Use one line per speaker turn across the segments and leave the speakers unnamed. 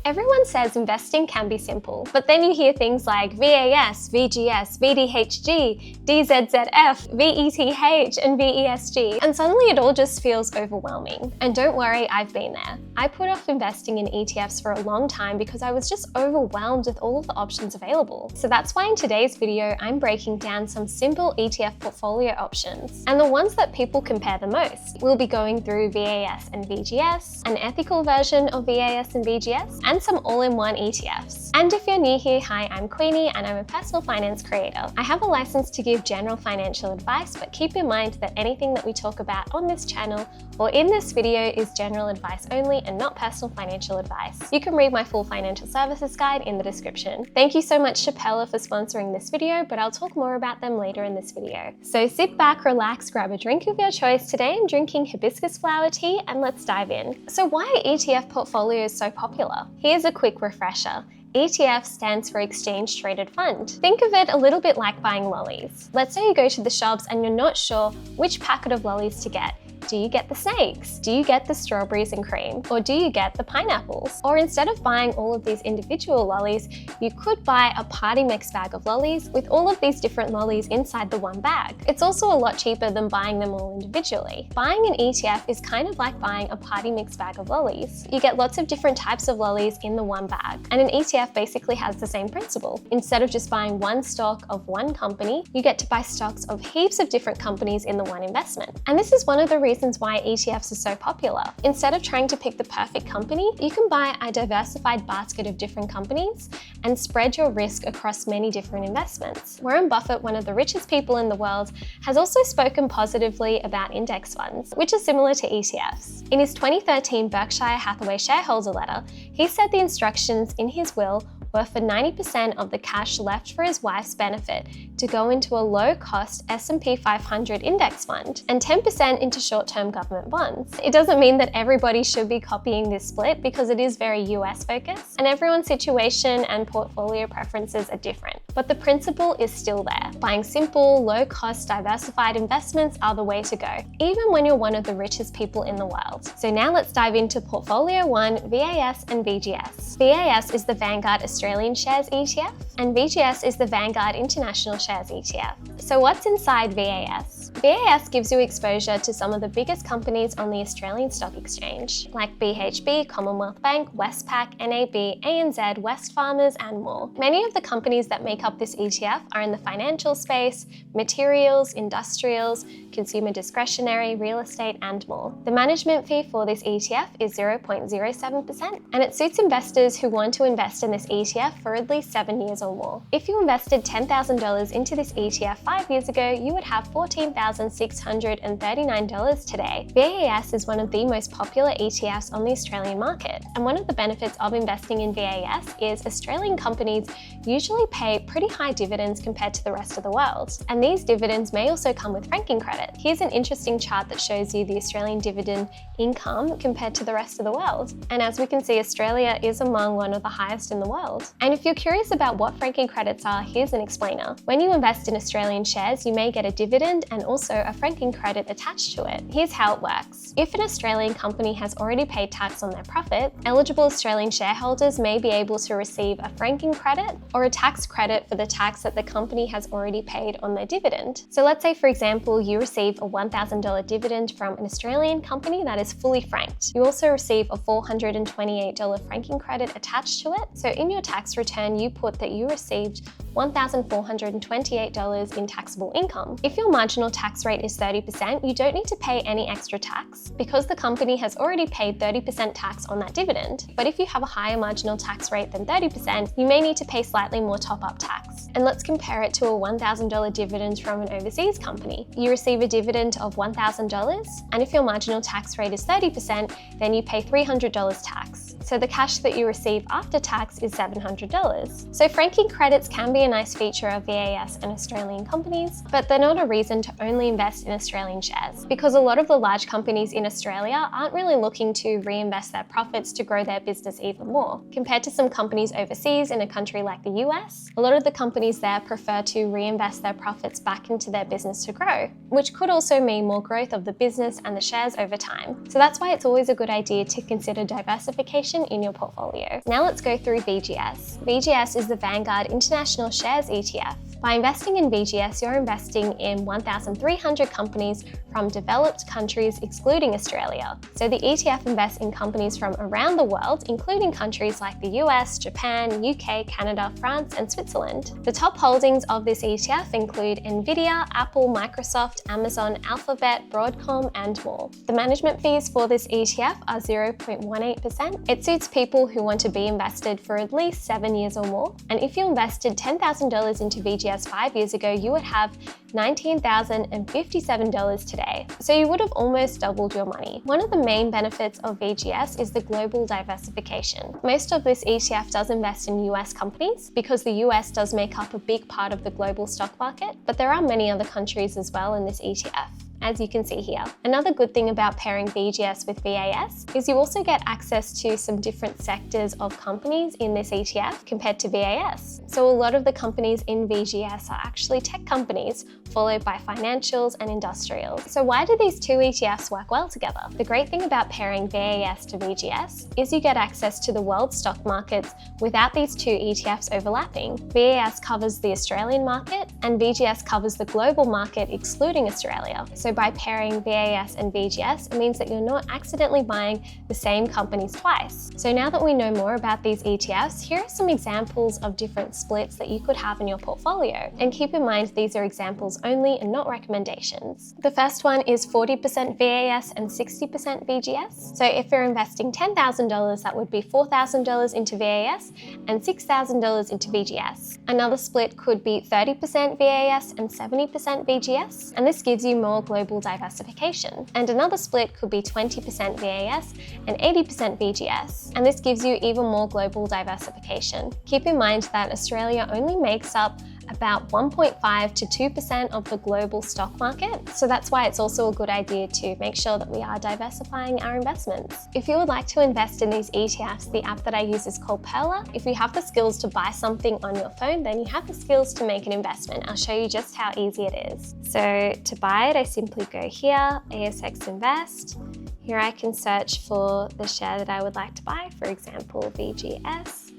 Everyone says investing can be simple, but then you hear things like VAS, VGS, VDHG, DZZF, VETH and VESG, and suddenly it all just feels overwhelming. And don't worry, I've been there. I put off investing in ETFs for a long time because I was just overwhelmed with all of the options available. So that's why in today's video, I'm breaking down some simple ETF portfolio options and the ones that people compare the most. We'll be going through VAS and VGS, an ethical version of VAS and VGS, and some all-in-one ETFs. And if you're new here, hi, I'm Queenie and I'm a personal finance creator. I have a license to give general financial advice, but keep in mind that anything that we talk about on this channel or in this video is general advice only and not personal financial advice. You can read my full financial services guide in the description. Thank you so much Chappella for sponsoring this video, but I'll talk more about them later in this video. So sit back, relax, grab a drink of your choice. Today I'm drinking hibiscus flower tea and let's dive in. So why are ETF portfolios so popular? Here's a quick refresher. ETF stands for Exchange Traded Fund. Think of it a little bit like buying lollies. Let's say you go to the shops and you're not sure which packet of lollies to get. Do you get the snakes? Do you get the strawberries and cream? Or do you get the pineapples? Or instead of buying all of these individual lollies, you could buy a party mix bag of lollies with all of these different lollies inside the one bag. It's also a lot cheaper than buying them all individually. Buying an ETF is kind of like buying a party mix bag of lollies. You get lots of different types of lollies in the one bag. And an ETF basically has the same principle. Instead of just buying one stock of one company, you get to buy stocks of heaps of different companies in the one investment. And this is one of the reasons why ETFs are so popular. Instead of trying to pick the perfect company, you can buy a diversified basket of different companies and spread your risk across many different investments. Warren Buffett, one of the richest people in the world, has also spoken positively about index funds, which are similar to ETFs. In his 2013 Berkshire Hathaway shareholder letter, he said the instructions in his will were for 90% of the cash left for his wife's benefit to go into a low-cost S&P 500 index fund and 10% into short-term government bonds. It doesn't mean that everybody should be copying this split because it is very US focused and everyone's situation and portfolio preferences are different. But the principle is still there. Buying simple, low-cost, diversified investments are the way to go, even when you're one of the richest people in the world. So now let's dive into Portfolio 1, VAS and VGS. VAS is the Vanguard Australian Shares ETF, and VGS is the Vanguard International Shares ETF. So what's inside VAS? VAS gives you exposure to some of the biggest companies on the Australian Stock Exchange, like BHP, Commonwealth Bank, Westpac, NAB, ANZ, Wesfarmers, and more. Many of the companies that make up this ETF are in the financial space, materials, industrials, consumer discretionary, real estate, and more. The management fee for this ETF is 0.07%, and it suits investors who want to invest in this ETF for at least 7 years or more. If you invested $10,000 into this ETF 5 years ago, you would have $14,639 today. VAS is one of the most popular ETFs on the Australian market, and one of the benefits of investing in VAS is Australian companies usually pay pretty high dividends compared to the rest of the world, and these dividends may also come with franking credit. Here's an interesting chart that shows you the Australian dividend income compared to the rest of the world, and as we can see, Australia is among one of the highest in the world. And if you're curious about what franking credits are, here's an explainer. When you invest in Australian shares, you may get a dividend and also a franking credit attached to it. Here's how it works. If an Australian company has already paid tax on their profit, eligible Australian shareholders may be able to receive a franking credit or a tax credit for the tax that the company has already paid on their dividend. So let's say, for example, you receive a $1,000 dividend from an Australian company that is fully franked. You also receive a $428 franking credit attached to it. So in your tax return, you put that you received $1,428 in taxable income. If your marginal tax rate is 30%, you don't need to pay any extra tax because the company has already paid 30% tax on that dividend. But if you have a higher marginal tax rate than 30%, you may need to pay slightly more top-up tax. And let's compare it to a $1,000 dividend from an overseas company. You receive a dividend of $1,000, and if your marginal tax rate is 30%, then you pay $300 tax. So the cash that you receive after tax is $700. So franking credits can be a nice feature of VAS and Australian companies, but they're not a reason to only invest in Australian shares, because a lot of the large companies in Australia aren't really looking to reinvest their profits to grow their business even more. Compared to some companies overseas in a country like the US, a lot of the companies there prefer to reinvest their profits back into their business to grow, which could also mean more growth of the business and the shares over time. So that's why it's always a good idea to consider diversification allocation in your portfolio. Now let's go through VGS. VGS is the Vanguard International Shares ETF. By investing in VGS, you're investing in 1,300 companies from developed countries excluding Australia. So the ETF invests in companies from around the world, including countries like the US, Japan, UK, Canada, France, and Switzerland. The top holdings of this ETF include Nvidia, Apple, Microsoft, Amazon, Alphabet, Broadcom, and more. The management fees for this ETF are 0.18%. It suits people who want to be invested for at least 7 years or more. And if you invested $10,000 into VGS 5 years ago, you would have $19,057 today. So you would have almost doubled your money. One of the main benefits of VGS is the global diversification. Most of this ETF does invest in US companies because the US does make up a big part of the global stock market, but there are many other countries as well in this ETF, as you can see here. Another good thing about pairing VGS with VAS is you also get access to some different sectors of companies in this ETF compared to VAS. So a lot of the companies in VGS are actually tech companies, followed by financials and industrials. So why do these two ETFs work well together? The great thing about pairing VAS to VGS is you get access to the world stock markets without these two ETFs overlapping. VAS covers the Australian market and VGS covers the global market excluding Australia. So by pairing VAS and VGS, it means that you're not accidentally buying the same companies twice. So now that we know more about these ETFs, here are some examples of different splits that you could have in your portfolio. And keep in mind, these are examples only and not recommendations. The first one is 40% VAS and 60% VGS. So if you're investing $10,000, that would be $4,000 into VAS and $6,000 into VGS. Another split could be 30% VAS and 70% VGS, and this gives you more global diversification. And another split could be 20% VAS and 80% VGS, and this gives you even more global diversification. Keep in mind that Australia only makes up about 1.5 to 2% of the global stock market. So that's why it's also a good idea to make sure that we are diversifying our investments. If you would like to invest in these ETFs, the app that I use is called Perla. If you have the skills to buy something on your phone, then you have the skills to make an investment. I'll show you just how easy it is. So to buy it, I simply go here, ASX Invest. Here I can search for the share that I would like to buy, for example, VGS.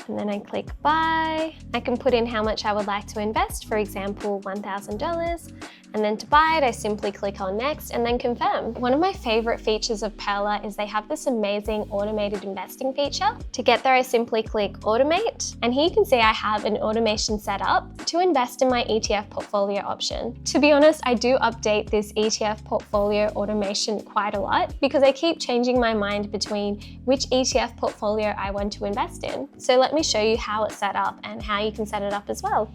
And then I click buy. I can put in how much I would like to invest, for example, $1,000. And then to buy it, I simply click on next and then confirm. One of my favorite features of Perla is they have this amazing automated investing feature. To get there, I simply click automate. And here you can see I have an automation set up to invest in my ETF portfolio option. To be honest, I do update this ETF portfolio automation quite a lot because I keep changing my mind between which ETF portfolio I want to invest in. So let me show you how it's set up and how you can set it up as well.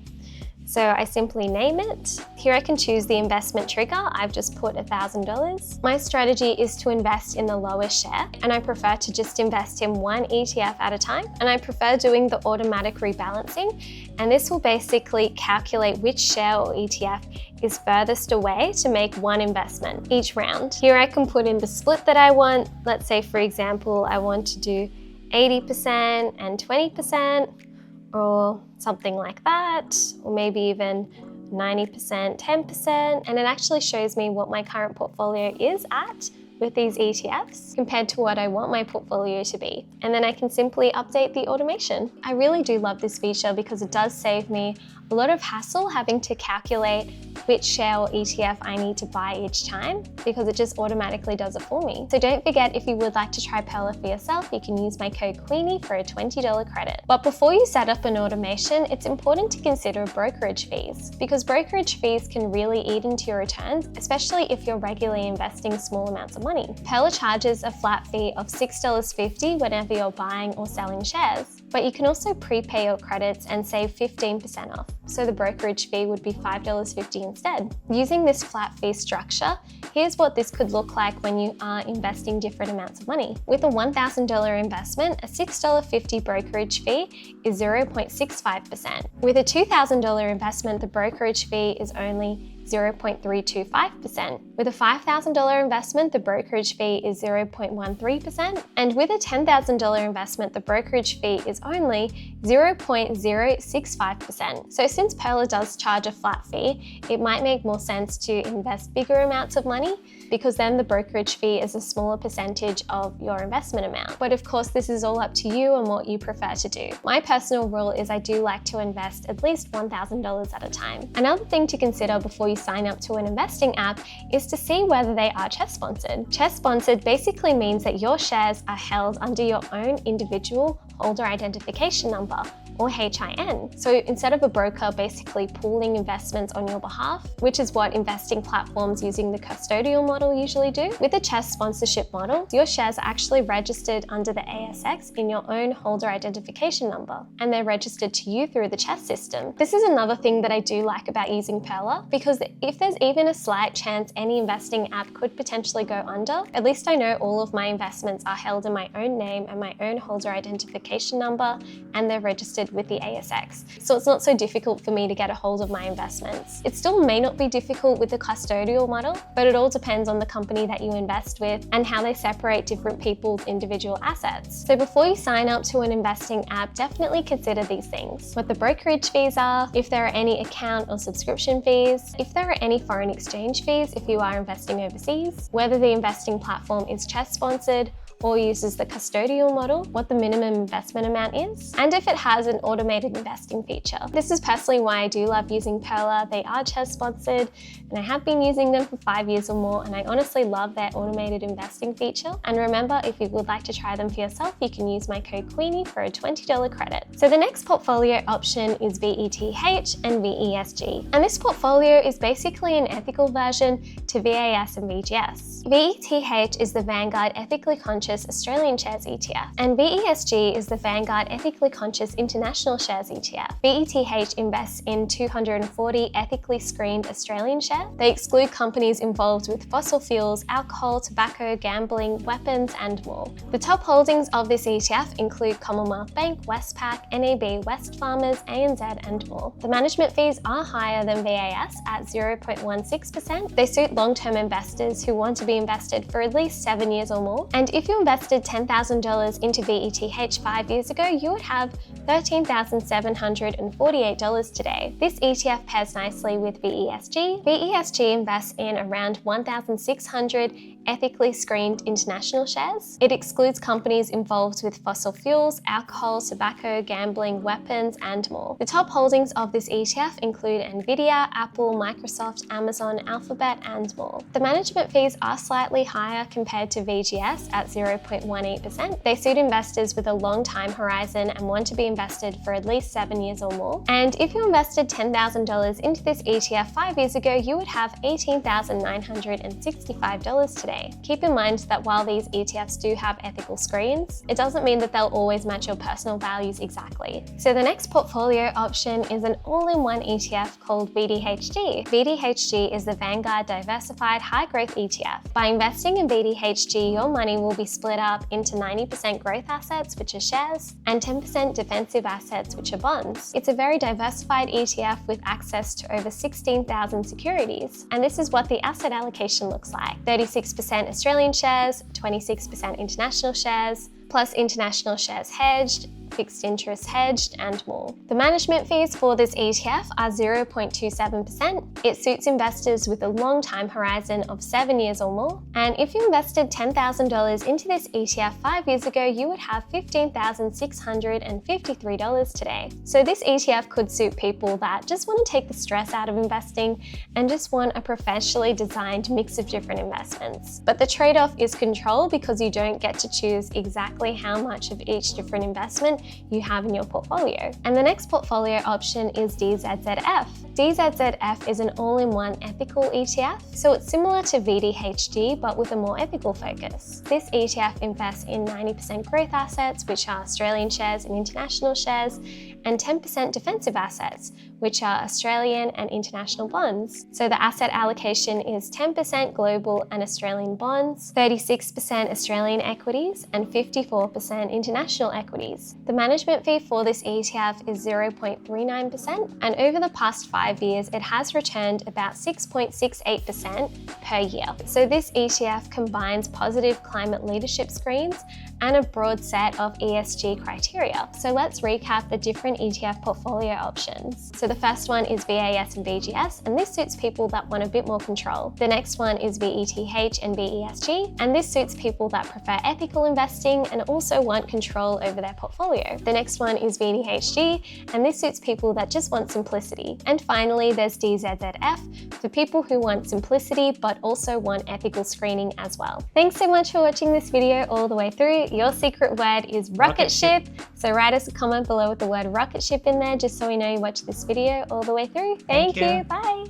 So I simply name it. Here I can choose the investment trigger. I've just put $1,000. My strategy is to invest in the lowest share, and I prefer to just invest in one ETF at a time. And I prefer doing the automatic rebalancing. And this will basically calculate which share or ETF is furthest away to make one investment each round. Here I can put in the split that I want. Let's say, for example, I want to do 80% and 20%. Or something like that, or maybe even 90%, 10%, and it actually shows me what my current portfolio is at with these ETFs compared to what I want my portfolio to be. And then I can simply update the automation. I really do love this feature because it does save me a lot of hassle having to calculate which share or ETF I need to buy each time because it just automatically does it for me. So don't forget, if you would like to try Perla for yourself, you can use my code Queenie for a $20 credit. But before you set up an automation, it's important to consider brokerage fees because brokerage fees can really eat into your returns, especially if you're regularly investing small amounts of money. Perla charges a flat fee of $6.50 whenever you're buying or selling shares, but you can also prepay your credits and save 15% off. So the brokerage fee would be $5.50 instead. Using this flat fee structure, here's what this could look like when you are investing different amounts of money. With a $1,000 investment, a $6.50 brokerage fee is 0.65%. With a $2,000 investment, the brokerage fee is only 0.325%. With a $5,000 investment, the brokerage fee is 0.13%, and with a $10,000 investment, the brokerage fee is only 0.065%. So since Pearler does charge a flat fee, it might make more sense to invest bigger amounts of money, because then the brokerage fee is a smaller percentage of your investment amount. But of course, this is all up to you and what you prefer to do. My personal rule is I do like to invest at least $1,000 at a time. Another thing to consider before you sign up to an investing app is to see whether they are CHESS sponsored. CHESS sponsored basically means that your shares are held under your own individual holder identification number, or HIN. So instead of a broker basically pooling investments on your behalf, which is what investing platforms using the custodial model usually do, with a CHESS sponsorship model, your shares are actually registered under the ASX in your own holder identification number, and they're registered to you through the CHESS system. This is another thing that I do like about using Pearler, because if there's even a slight chance any investing app could potentially go under, at least I know all of my investments are held in my own name and my own holder identification number, and they're registered with the ASX. So it's not so difficult for me to get a hold of my investments. It still may not be difficult with the custodial model, but it all depends on the company that you invest with and how they separate different people's individual assets. So before you sign up to an investing app, definitely consider these things: what the brokerage fees are, if there are any account or subscription fees, if there are any foreign exchange fees if you are investing overseas, whether the investing platform is CHESS sponsored or uses the custodial model, what the minimum investment amount is, and if it has an automated investing feature. This is personally why I do love using Pearler. They are CHESS sponsored, and I have been using them for 5 years or more, and I honestly love their automated investing feature. And remember, if you would like to try them for yourself, you can use my code Queenie for a $20 credit. So the next portfolio option is VETH and VESG, and this portfolio is basically an ethical version to VAS and VGS. VETH is the Vanguard Ethically Conscious Australian Shares ETF, and VESG is the Vanguard Ethically Conscious International Shares ETF. VETH invests in 240 ethically screened Australian shares. They exclude companies involved with fossil fuels, alcohol, tobacco, gambling, weapons, and more. The top holdings of this ETF include Commonwealth Bank, Westpac, NAB, Wesfarmers, ANZ, and more. The management fees are higher than VAS at 0.16%. They suit long-term investors who want to be invested for at least 7 years or more, and if you invested $10,000 into VETH 5 years ago, you would have $13,748 today. This ETF pairs nicely with VESG. VESG invests in around 1,600 ethically screened international shares. It excludes companies involved with fossil fuels, alcohol, tobacco, gambling, weapons, and more. The top holdings of this ETF include Nvidia, Apple, Microsoft, Amazon, Alphabet, and more. The management fees are slightly higher compared to VGS at 0.18%. They suit investors with a long time horizon and want to be invested for at least 7 years or more. And if you invested $10,000 into this ETF 5 years ago, you would have $18,965 today. Keep in mind that while these ETFs do have ethical screens, it doesn't mean that they'll always match your personal values exactly. So the next portfolio option is an all-in-one ETF called VDHG. VDHG is the Vanguard Diversified High Growth ETF. By investing in VDHG, your money will be split up into 90% growth assets, which are shares, and 10% defensive assets, which are bonds. It's a very diversified ETF with access to over 16,000 securities. And this is what the asset allocation looks like: 36% Australian shares, 26% international shares, plus international shares hedged, fixed interest hedged, and more. The management fees for this ETF are 0.27%. It suits investors with a long time horizon of 7 years or more. And if you invested $10,000 into this ETF 5 years ago, you would have $15,653 today. So this ETF could suit people that just want to take the stress out of investing and just want a professionally designed mix of different investments. But the trade-off is control, because you don't get to choose exactly how much of each different investment you have in your portfolio. And the next portfolio option is DZZF. DZZF is an all-in-one ethical ETF, so it's similar to VDHG but with a more ethical focus. This ETF invests in 90% growth assets, which are Australian shares and international shares, and 10% defensive assets, which are Australian and international bonds. So the asset allocation is 10% global and Australian bonds, 36% Australian equities, and 54% international equities. The management fee for this ETF is 0.39%, and over the past 5 years, it has returned about 6.68% per year. So this ETF combines positive climate leadership screens and a broad set of ESG criteria. So let's recap the different ETF portfolio options. So the first one is VAS and VGS, and this suits people that want a bit more control. The next one is VETH and VESG, and this suits people that prefer ethical investing and also want control over their portfolio. The next one is VDHG, and this suits people that just want simplicity. And finally, there's DZZF for people who want simplicity but also want ethical screening as well. Thanks so much for watching this video all the way through. Your secret word is rocket ship. So write us a comment below with the word rocket ship in there just so we know you watched this video all the way through. Thank you. Bye.